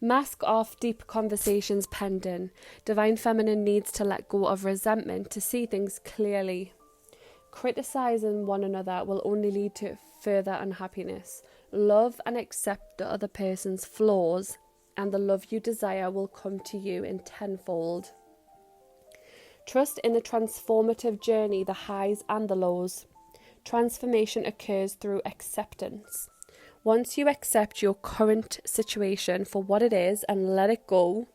Mask off deep conversations pending. Divine Feminine needs to let go of resentment to see things clearly. Criticizing one another will only lead to further unhappiness. Love and accept the other person's flaws, and the love you desire will come to you in tenfold. Trust in the transformative journey, the highs and the lows. Transformation occurs through acceptance. Once you accept your current situation for what it is and let it go,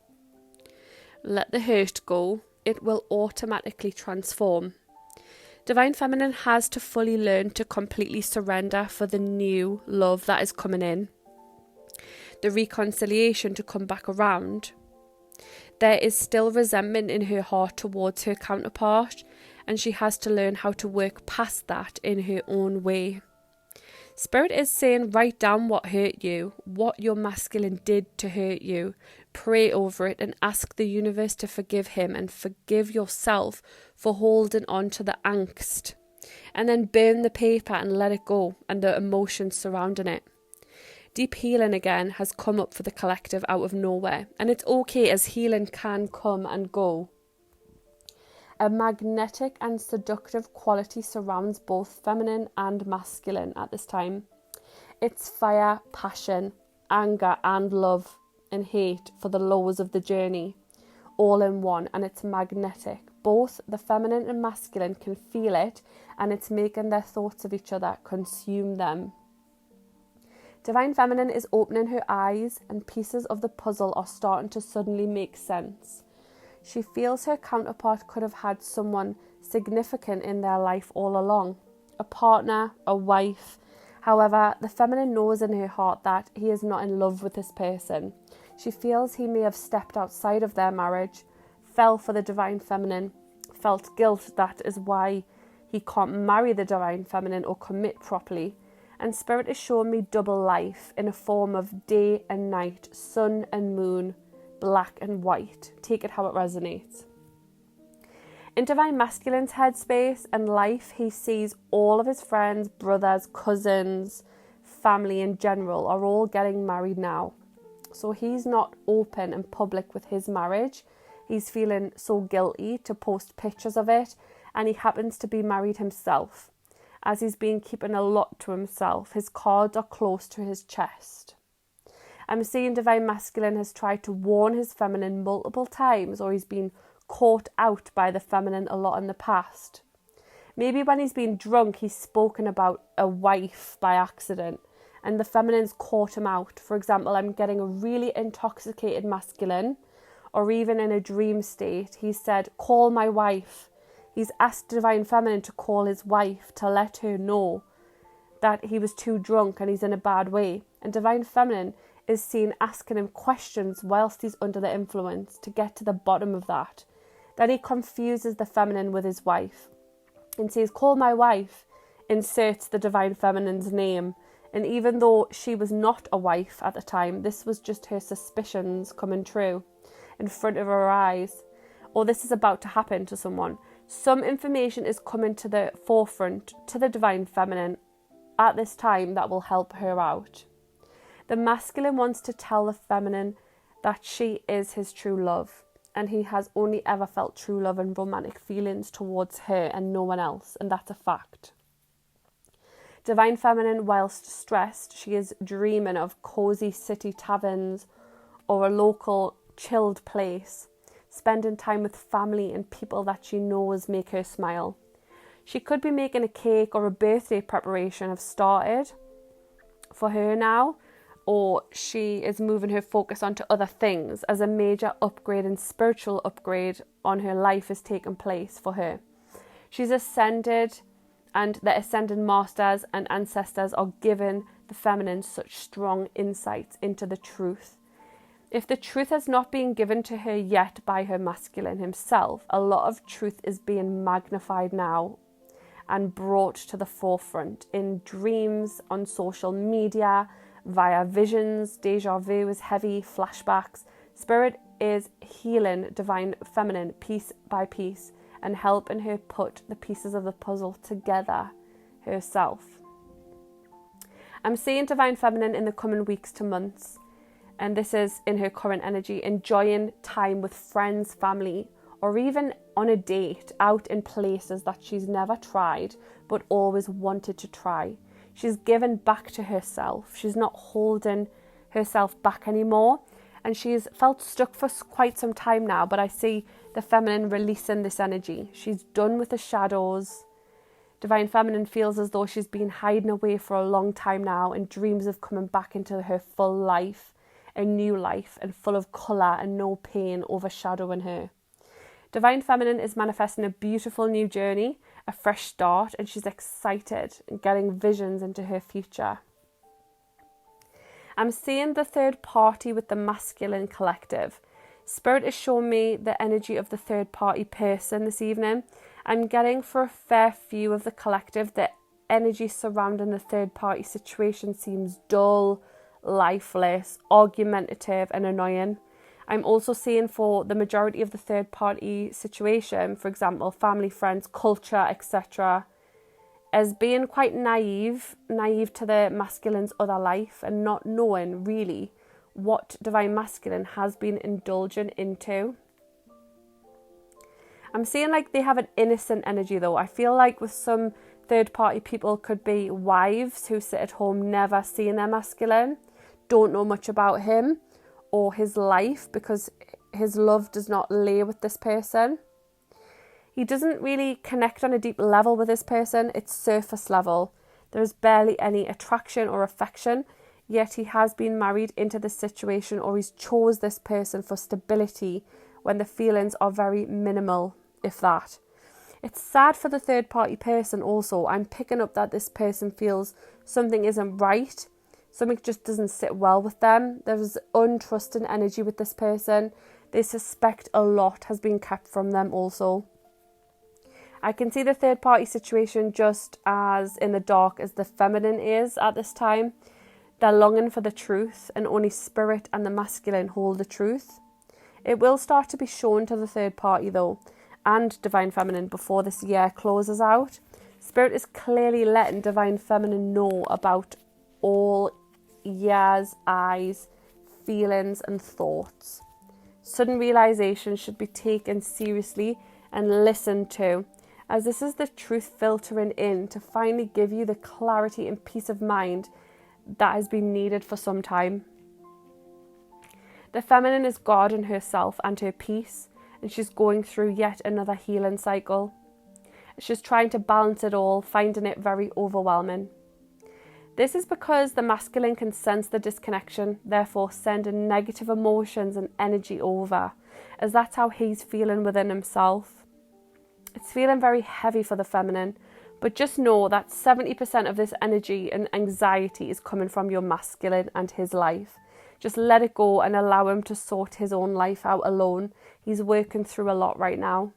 let the hurt go, it will automatically transform. Divine Feminine has to fully learn to completely surrender for the new love that is coming in. The reconciliation to come back around. There is still resentment in her heart towards her counterpart, and she has to learn how to work past that in her own way. Spirit is saying, write down what hurt you, what your masculine did to hurt you. Pray over it and ask the universe to forgive him and forgive yourself for holding on to the angst. And then burn the paper and let it go and the emotions surrounding it. Deep healing again has come up for the collective out of nowhere, and it's okay as healing can come and go. A magnetic and seductive quality surrounds both feminine and masculine at this time. It's fire, passion, anger and love and hate for the lows of the journey, all in one, and it's magnetic. Both the feminine and masculine can feel it, and it's making their thoughts of each other consume them. Divine Feminine is opening her eyes, and pieces of the puzzle are starting to suddenly make sense. She feels her counterpart could have had someone significant in their life all along, a partner, a wife. However, the feminine knows in her heart that he is not in love with this person. She feels he may have stepped outside of their marriage, fell for the divine feminine, felt guilt that is why he can't marry the divine feminine or commit properly. And Spirit is showing me double life in a form of day and night, sun and moon, black and white. Take it how it resonates. In Divine Masculine's headspace and life, he sees all of his friends, brothers, cousins, family in general are all getting married now. So he's not open and public with his marriage. He's feeling so guilty to post pictures of it, and he happens to be married himself. As he's been keeping a lot to himself, his cards are close to his chest. I'm seeing Divine Masculine has tried to warn his feminine multiple times, or he's been caught out by the feminine a lot in the past. Maybe when he's been drunk, he's spoken about a wife by accident, and the feminine's caught him out. For example, I'm getting a really intoxicated masculine, or even in a dream state, he said, call my wife. He's asked Divine Feminine to call his wife to let her know that he was too drunk and he's in a bad way. And Divine Feminine is seen asking him questions whilst he's under the influence to get to the bottom of that. Then he confuses the feminine with his wife and says, call my wife, inserts the Divine Feminine's name. And even though she was not a wife at the time, this was just her suspicions coming true in front of her eyes. Or this is about to happen to someone. Some information is coming to the forefront to the Divine Feminine at this time that will help her out. The masculine wants to tell the feminine that she is his true love, and he has only ever felt true love and romantic feelings towards her and no one else, and that's a fact. Divine Feminine, whilst stressed, she is dreaming of cosy city taverns or a local chilled place, spending time with family and people that she knows make her smile. She could be making a cake or a birthday preparation have started for her now, or she is moving her focus onto other things as a major upgrade and spiritual upgrade on her life is taking place for her. She's ascended, and the ascended masters and ancestors are giving the feminine such strong insights into the truth. If the truth has not been given to her yet by her masculine himself, a lot of truth is being magnified now and brought to the forefront in dreams, on social media, via visions. Deja vu is heavy, flashbacks. Spirit is healing Divine Feminine piece by piece and helping her put the pieces of the puzzle together herself. I'm seeing Divine Feminine in the coming weeks to months and this is in her current energy, enjoying time with friends, family, or even on a date out in places that she's never tried but always wanted to try. She's given back to herself. She's not holding herself back anymore, and she's felt stuck for quite some time now, but I see the feminine releasing this energy. She's done with the shadows. Divine Feminine feels as though she's been hiding away for a long time now and dreams of coming back into her full life, a new life and full of colour and no pain overshadowing her. Divine Feminine is manifesting a beautiful new journey, a fresh start, and she's excited and getting visions into her future. I'm seeing the third party with the masculine collective. Spirit is showing me the energy of the third party person this evening. I'm getting for a fair few of the collective, the energy surrounding the third party situation seems dull, lifeless, argumentative and annoying. I'm also seeing for the majority of the third party situation, for example, family, friends, culture, etc., as being quite naive to the masculine's other life and not knowing really what Divine Masculine has been indulging into. I'm seeing like they have an innocent energy though. I feel like with some third party people could be wives who sit at home never seeing their masculine, don't know much about him or his life because his love does not lay with this person. He doesn't really connect on a deep level with this person. It's surface level. There is barely any attraction or affection, yet he has been married into this situation or he's chose this person for stability when the feelings are very minimal, if that. It's sad for the third party person also. I'm picking up that this person feels something isn't right. Something just doesn't sit well with them. There's untrusting energy with this person. They suspect a lot has been kept from them also. I can see the third party situation just as in the dark as the feminine is at this time. They're longing for the truth and only spirit and the masculine hold the truth. It will start to be shown to the third party though and Divine Feminine before this year closes out. Spirit is clearly letting Divine Feminine know about all years, eyes, feelings and thoughts. Sudden realization should be taken seriously and listened to, as this is the truth filtering in to finally give you the clarity and peace of mind that has been needed for some time. The feminine is guarding herself and her peace, and she's going through yet another healing cycle. She's trying to balance it all, finding it very overwhelming. This is because the masculine can sense the disconnection, therefore sending negative emotions and energy over, as that's how he's feeling within himself. It's feeling very heavy for the feminine, but just know that 70% of this energy and anxiety is coming from your masculine and his life. Just let it go and allow him to sort his own life out alone. He's working through a lot right now.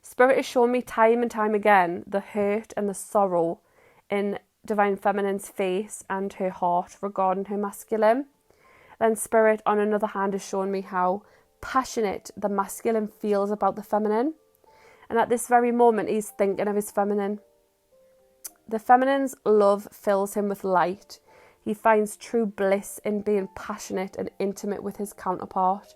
Spirit has shown me time and time again the hurt and the sorrow in Divine Feminine's face and her heart regarding her masculine. Then Spirit, on another hand, has shown me how passionate the masculine feels about the feminine. And at this very moment, he's thinking of his feminine. The feminine's love fills him with light. He finds true bliss in being passionate and intimate with his counterpart.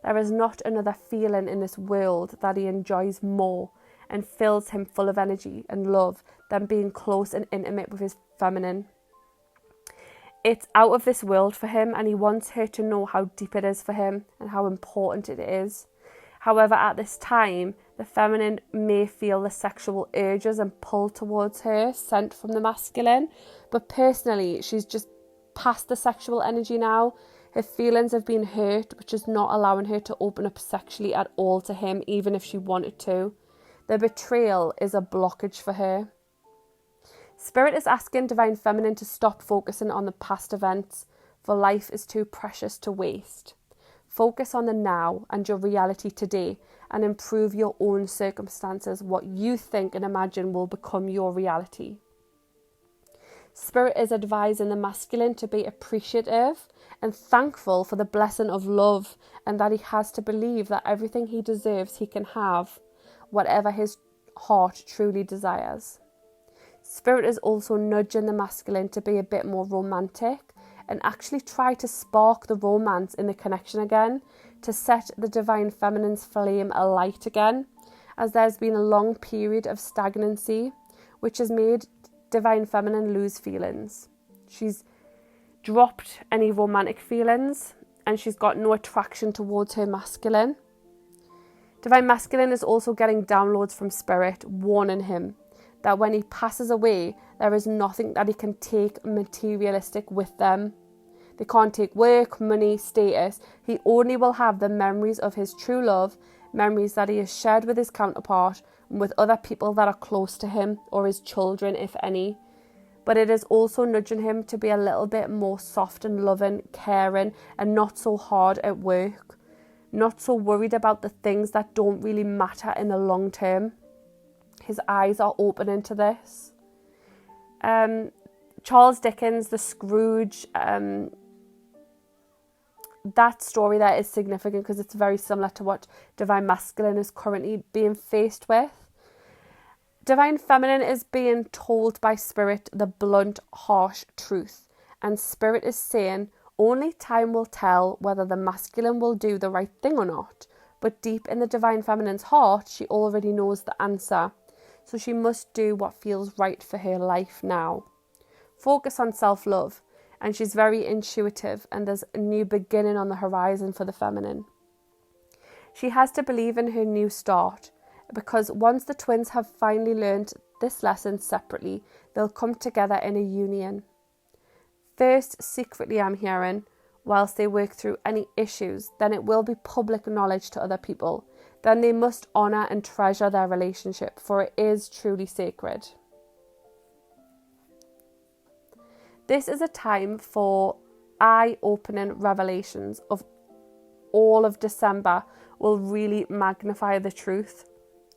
There is not another feeling in this world that he enjoys more and fills him full of energy and love than being close and intimate with his feminine. It's out of this world for him, and he wants her to know how deep it is for him and how important it is. However, at this time, the feminine may feel the sexual urges and pull towards her sent from the masculine, but personally, she's just past the sexual energy now. Her feelings have been hurt, which is not allowing her to open up sexually at all to him, even if she wanted to. The betrayal is a blockage for her. Spirit is asking Divine Feminine to stop focusing on the past events, for life is too precious to waste. Focus on the now and your reality today and improve your own circumstances. What you think and imagine will become your reality. Spirit is advising the masculine to be appreciative and thankful for the blessing of love, and that he has to believe that everything he deserves he can have, whatever his heart truly desires. Spirit is also nudging the masculine to be a bit more romantic and actually try to spark the romance in the connection again, to set the divine feminine's flame alight again, as there's been a long period of stagnancy, which has made divine feminine lose feelings. She's dropped any romantic feelings, and she's got no attraction towards her masculine. Divine masculine is also getting downloads from spirit, warning him that when he passes away, there is nothing that he can take materialistic with them. They can't take work, money, status. He only will have the memories of his true love, memories that he has shared with his counterpart and with other people that are close to him, or his children, if any. But it is also nudging him to be a little bit more soft and loving, caring, and not so hard at work. Not so worried about the things that don't really matter in the long term. His eyes are opening to this. Charles Dickens, the Scrooge, that story there is significant because it's very similar to what divine masculine is currently being faced with. Divine feminine is being told by spirit the blunt, harsh truth, and spirit is saying only time will tell whether the masculine will do the right thing or not. But deep in the divine feminine's heart, she already knows the answer. So she must do what feels right for her life now. Focus on self-love, and she's very intuitive, and there's a new beginning on the horizon for the feminine. She has to believe in her new start, because once the twins have finally learned this lesson separately, they'll come together in a union. First, secretly, I'm hearing, whilst they work through any issues, then it will be public knowledge to other people. Then they must honour and treasure their relationship, for it is truly sacred. This is a time for eye-opening revelations of all of December will really magnify the truth.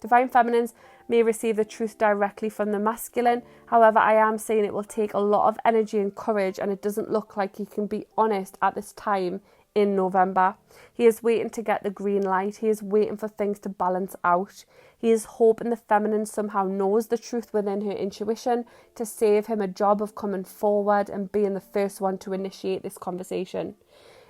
Divine feminines may receive the truth directly from the masculine. However, I am saying it will take a lot of energy and courage, and it doesn't look like he can be honest at this time in November. He is waiting to get the green light. He is waiting for things to balance out. He is hoping the feminine somehow knows the truth within her intuition to save him a job of coming forward and being the first one to initiate this conversation.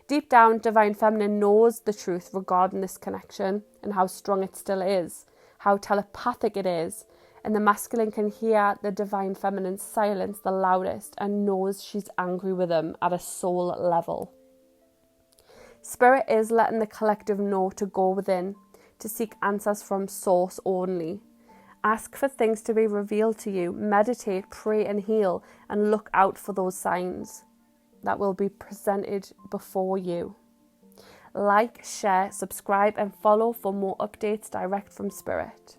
Deep down, divine feminine knows the truth regarding this connection and how strong it still is, how telepathic it is, and the masculine can hear the divine feminine's silence the loudest and knows she's angry with him at a soul level. Spirit is letting the collective know to go within, to seek answers from source only. Ask for things to be revealed to you, meditate, pray and heal, and look out for those signs that will be presented before you. Like, share, subscribe and follow for more updates direct from Spirit.